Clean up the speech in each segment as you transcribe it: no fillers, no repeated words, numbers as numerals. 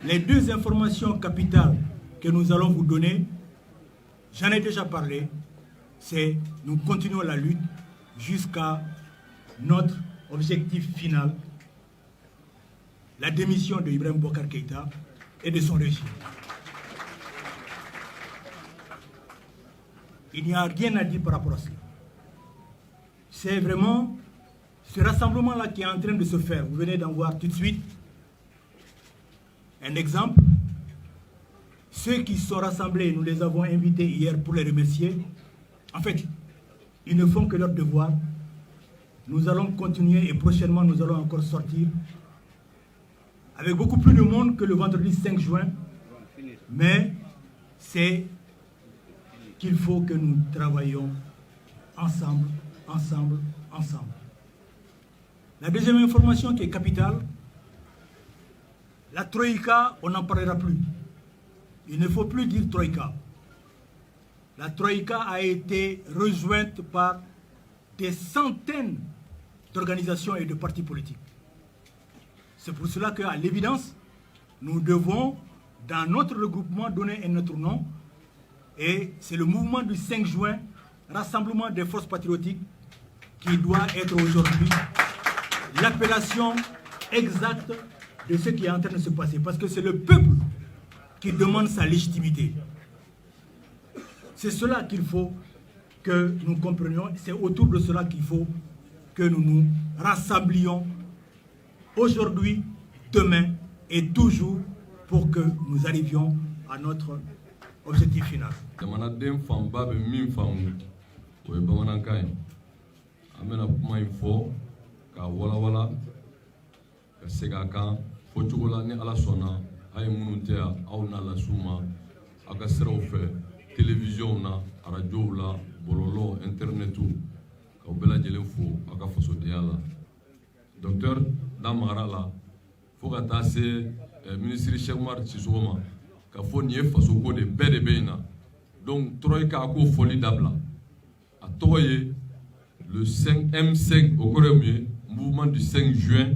Les deux informations capitales que nous allons vous donner, j'en ai déjà parlé, c'est nous continuons la lutte jusqu'à notre objectif final, la démission de Ibrahim Boubacar Keïta et de son régime. Il n'y a rien à dire par rapport à cela. C'est vraiment ce rassemblement-là qui est en train de se faire. Vous venez d'en voir tout de suite un exemple. Ceux qui sont rassemblés, nous les avons invités hier pour les remercier. En fait, ils ne font que leur devoir. Nous allons continuer et prochainement, nous allons encore sortir avec beaucoup plus de monde que le vendredi 5 juin. Mais c'est qu'il faut que nous travaillions ensemble, ensemble, ensemble. La deuxième information qui est capitale, la Troïka, on n'en parlera plus. Il ne faut plus dire Troïka. La Troïka a été rejointe par des centaines d'organisations et de partis politiques. C'est pour cela qu'à l'évidence, nous devons, dans notre regroupement, donner un autre nom. Et c'est le mouvement du 5 juin, Rassemblement des forces patriotiques, qui doit être aujourd'hui l'appellation exacte de ce qui est en train de se passer. Parce que c'est le peuple qui demande sa légitimité. C'est cela qu'il faut que nous comprenions. C'est autour de cela qu'il faut que nous nous rassemblions aujourd'hui, demain et toujours pour que nous arrivions à notre objectif final. Ka wala wala ka sega kan fo cogo la ni ala sɔnna a ye minnu tɛ yan aw n'a las'u ma aw ka siraw fɛ télévision na arajow la bɔlɔlɔ internetu k'aw bɛɛ lajɛlen fo aw ka fasodenya la docteur damagara la fo ka taa se ministre Cheikh Oumar Sissoko ma ka fɔ nin ye fasoko de bɛɛ de bɛ yen na donc Troïka a k'o fɔli dabila a tɔgɔ ye le 5 M5 au Corée, mouvement du 5 juin,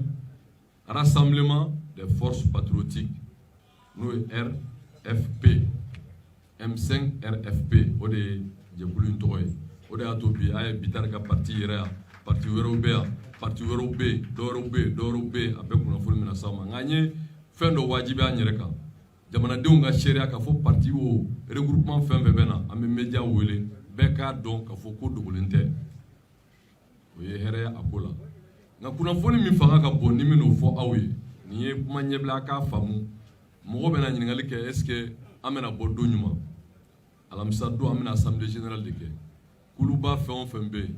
rassemblement des forces patriotiques, nous RFP, M5 RFP, au de Djeboulin Toy, au de Atobi, à Bitarka parti parti européen, parti européen, d'Europé, avec mon affaire Minasama, gagné, fin de Wajibi à Nyereka. Jamana Dunga Sheria, qui a fait partie au regroupement fin Bebena, à mes médias Wele, Beka donc, à Foko de volontaire. Oye hɛrɛ a ko la nka kunnafoni min fanga ka bon ni min n'o fɔ aw ye nin ye kuma ɲɛbila k'a faamu mɔgɔ bɛna ɲininkali kɛ est-ce que an bɛna bɔ don ɲuman alamisa don an bɛna assemblée générale de kɛ kuluba fɛn o fɛn bɛ yen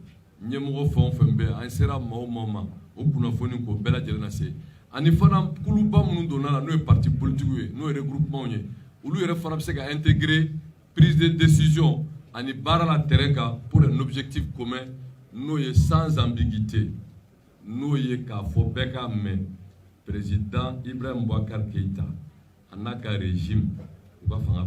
ɲɛmɔgɔ fɛn o fɛn bɛ yen an sera maa o maa ma o kunnafoni k'o bɛɛ lajɛlen lase ani fana kuluba minnu donna la n'o ye parti politique ye n'o ye regroupement ye olu yɛrɛ fana bɛ se ka intégrer prise de décision ani baara la terrain kan pour un objectif commun. Nous sommes sans ambiguïté. Nous sommes Beka mais président Ibrahim Boubacar Keïta, en régime, il va faire